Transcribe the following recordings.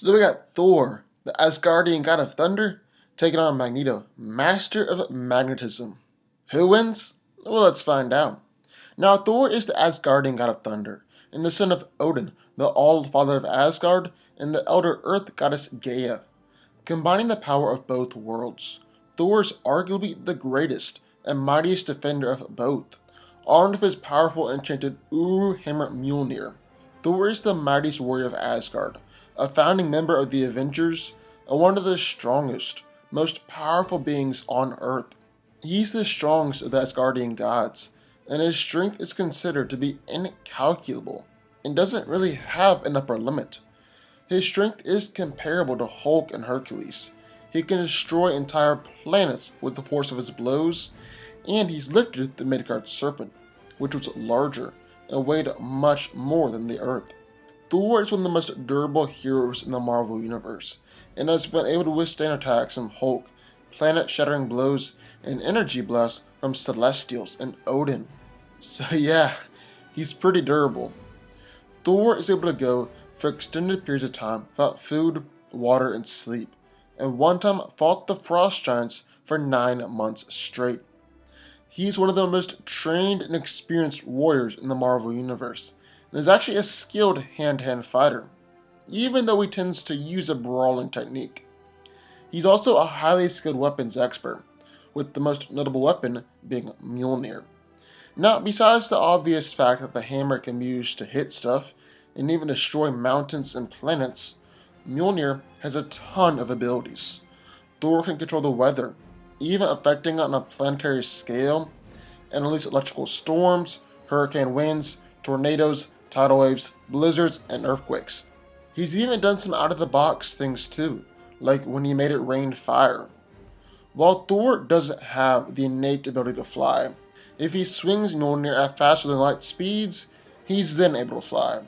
So then we got Thor, the Asgardian God of Thunder, taking on Magneto, Master of Magnetism. Who wins? Well, let's find out. Now, Thor is the Asgardian God of Thunder, and the son of Odin, the All-Father of Asgard, and the Elder Earth Goddess Gaia. Combining the power of both worlds, Thor is arguably the greatest and mightiest defender of both. Armed with his powerful enchanted Uru hammer Mjolnir, Thor is the mightiest warrior of Asgard, a founding member of the Avengers, and one of the strongest, most powerful beings on Earth. He's the strongest of the Asgardian gods, and his strength is considered to be incalculable, and doesn't really have an upper limit. His strength is comparable to Hulk and Hercules. He can destroy entire planets with the force of his blows, and he's lifted the Midgard serpent, which was larger and weighed much more than the Earth. Thor is one of the most durable heroes in the Marvel Universe, and has been able to withstand attacks from Hulk, planet-shattering blows, and energy blasts from Celestials and Odin. So yeah, he's pretty durable. Thor is able to go for extended periods of time without food, water, and sleep, and one time fought the Frost Giants for 9 months straight. He's one of the most trained and experienced warriors in the Marvel Universe, and is actually a skilled hand-to-hand fighter, even though he tends to use a brawling technique. He's also a highly skilled weapons expert, with the most notable weapon being Mjolnir. Now, besides the obvious fact that the hammer can be used to hit stuff, and even destroy mountains and planets, Mjolnir has a ton of abilities. Thor can control the weather, even affecting it on a planetary scale, and release electrical storms, hurricane winds, tornadoes, tidal waves, blizzards, and earthquakes. He's even done some out-of-the-box things too, like when he made it rain fire. While Thor doesn't have the innate ability to fly, if he swings Mjolnir at faster than light speeds, he's then able to fly.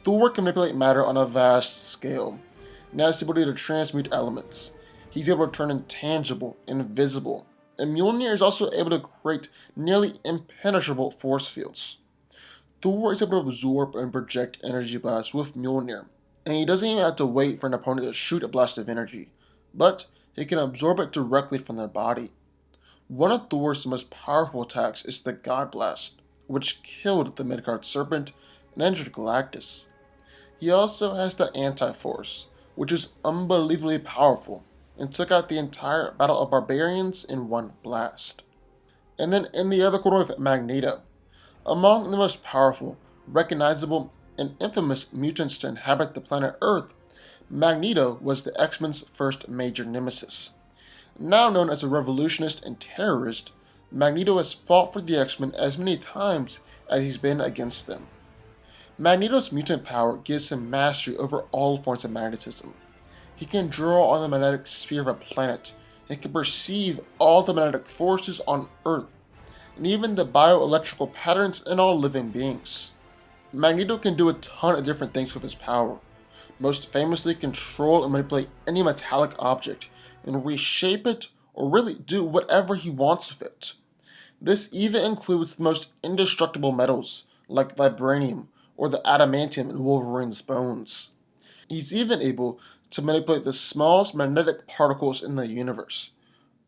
Thor can manipulate matter on a vast scale, and has the ability to transmute elements. He's able to turn intangible invisible, and Mjolnir is also able to create nearly impenetrable force fields. Thor is able to absorb and project energy blasts with Mjolnir, and he doesn't even have to wait for an opponent to shoot a blast of energy, but he can absorb it directly from their body. One of Thor's most powerful attacks is the God Blast, which killed the Midgard serpent and injured Galactus. He also has the Anti-Force, which is unbelievably powerful, and took out the entire Battle of Barbarians in one blast. And then in the other corner with Magneto, among the most powerful, recognizable, and infamous mutants to inhabit the planet Earth, Magneto was the X-Men's first major nemesis. Now known as a revolutionist and terrorist, Magneto has fought for the X-Men as many times as he's been against them. Magneto's mutant power gives him mastery over all forms of magnetism. He can draw on the magnetic sphere of a planet, and can perceive all the magnetic forces on Earth, and even the bioelectrical patterns in all living beings. Magneto can do a ton of different things with his power, most famously control and manipulate any metallic object, and reshape it or really do whatever he wants with it. This even includes the most indestructible metals, like vibranium or the adamantium in Wolverine's bones. He's even able to manipulate the smallest magnetic particles in the universe,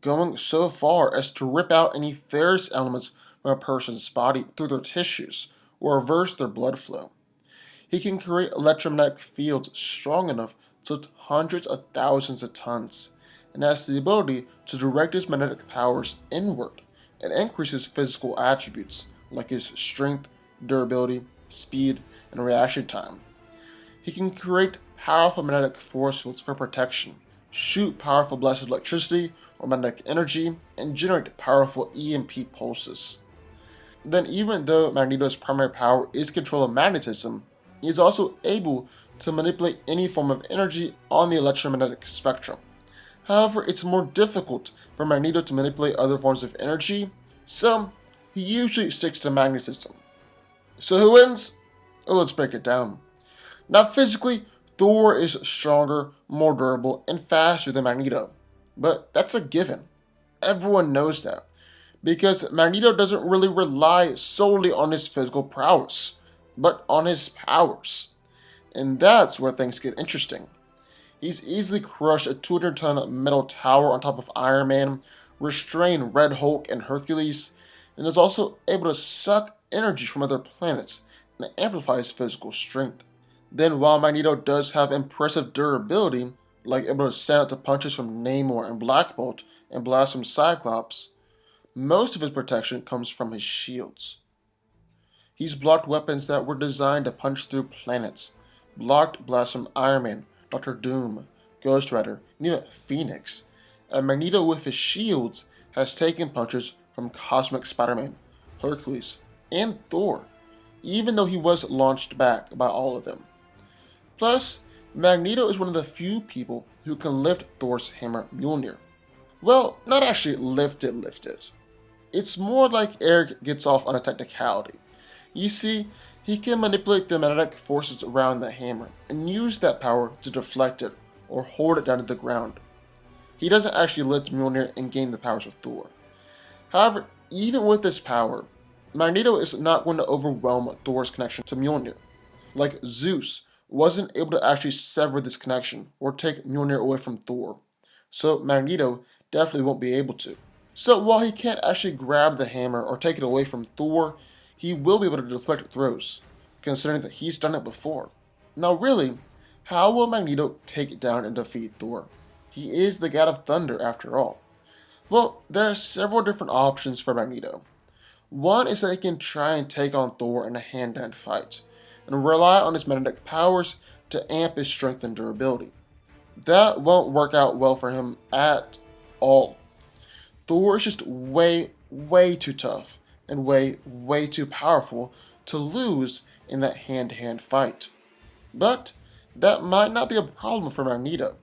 going so far as to rip out any ferrous elements from a person's body through their tissues, or reverse their blood flow. He can create electromagnetic fields strong enough to lift hundreds of thousands of tons, and has the ability to direct his magnetic powers inward, and increase his physical attributes, like his strength, durability, speed, and reaction time. He can create powerful magnetic force fields for protection, shoot powerful blasts of electricity or magnetic energy, and generate powerful EMP pulses. Then, even though Magneto's primary power is control of magnetism, he is also able to manipulate any form of energy on the electromagnetic spectrum. However, it's more difficult for Magneto to manipulate other forms of energy, so he usually sticks to magnetism. So who wins? Well, let's break it down. Now, physically, Thor is stronger, more durable, and faster than Magneto, but that's a given. Everyone knows that, because Magneto doesn't really rely solely on his physical prowess, but on his powers. And that's where things get interesting. He's easily crushed a 200-ton metal tower on top of Iron Man, restrained Red Hulk and Hercules, and is also able to suck energy from other planets and amplify his physical strength. Then, while Magneto does have impressive durability, like able to stand up to punches from Namor and Black Bolt and blasts from Cyclops, most of his protection comes from his shields. He's blocked weapons that were designed to punch through planets, blocked blasts from Iron Man, Doctor Doom, Ghost Rider, and even Phoenix. And Magneto, with his shields, has taken punches from Cosmic Spider-Man, Hercules, and Thor, even though he was launched back by all of them. Plus, Magneto is one of the few people who can lift Thor's hammer Mjolnir. Well, not actually lift it. It's more like Eric gets off on a technicality. You see, he can manipulate the magnetic forces around the hammer and use that power to deflect it or hold it down to the ground. He doesn't actually lift Mjolnir and gain the powers of Thor. However, even with this power, Magneto is not going to overwhelm Thor's connection to Mjolnir. Like Zeus wasn't able to actually sever this connection or take Mjolnir away from Thor, so Magneto definitely won't be able to. So while he can't actually grab the hammer or take it away from Thor, he will be able to deflect throws, considering that he's done it before. Now really, how will Magneto take down and defeat Thor? He is the God of Thunder after all. Well, there are several different options for Magneto. One is that he can try and take on Thor in a hand-to-hand fight, and rely on his magnetic powers to amp his strength and durability. That won't work out well for him at all. Thor is just way too tough and way too powerful to lose in that hand-to-hand fight. But that might not be a problem for Magneto.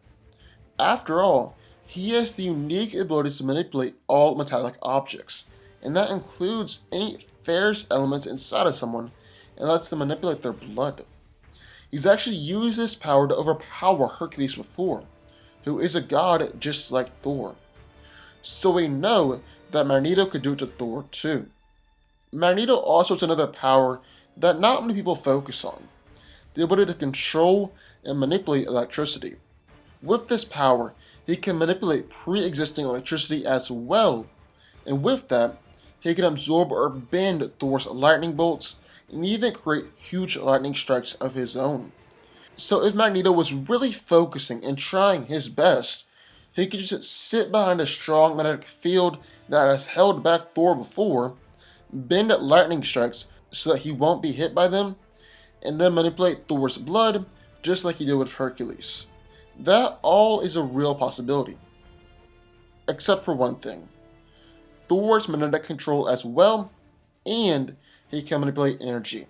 After all, he has the unique ability to manipulate all metallic objects, and that includes any ferrous elements inside of someone and lets them manipulate their blood. He's actually used this power to overpower Hercules before, who is a god just like Thor. So we know that Magneto could do it to Thor too. Magneto also has another power that not many people focus on, the ability to control and manipulate electricity. With this power, he can manipulate pre-existing electricity as well, and with that, he can absorb or bend Thor's lightning bolts and even create huge lightning strikes of his own. So if Magneto was really focusing and trying his best, he could just sit behind a strong magnetic field that has held back Thor before, bend lightning strikes so that he won't be hit by them, and then manipulate Thor's blood just like he did with Hercules. That all is a real possibility. Except for one thing. Thor's magnetic control as well, and he can manipulate energy.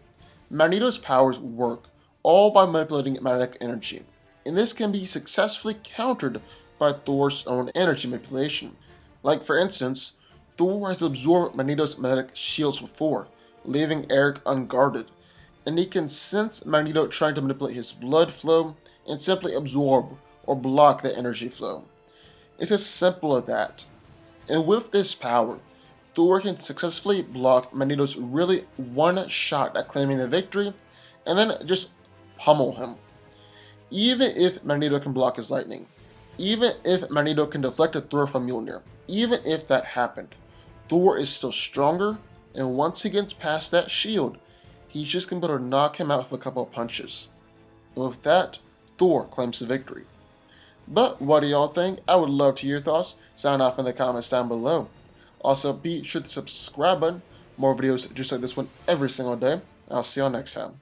Magneto's powers work all by manipulating magnetic energy, and this can be successfully countered by Thor's own energy manipulation. Like for instance, Thor has absorbed Magneto's magnetic shields before, leaving Eric unguarded, and he can sense Magneto trying to manipulate his blood flow and simply absorb or block the energy flow. It's as simple as that. And with this power, Thor can successfully block Magneto's really one shot at claiming the victory, and then just pummel him. Even if Magneto can block his lightning, even if Magneto can deflect a throw from Mjolnir, even if that happened, Thor is still stronger, and once he gets past that shield, he's just going to be able to knock him out with a couple of punches. And with that, Thor claims the victory. But what do y'all think? I would love to hear your thoughts. Sound off in the comments down below. Also, be sure to subscribe button. More videos just like this one every single day. I'll see y'all next time.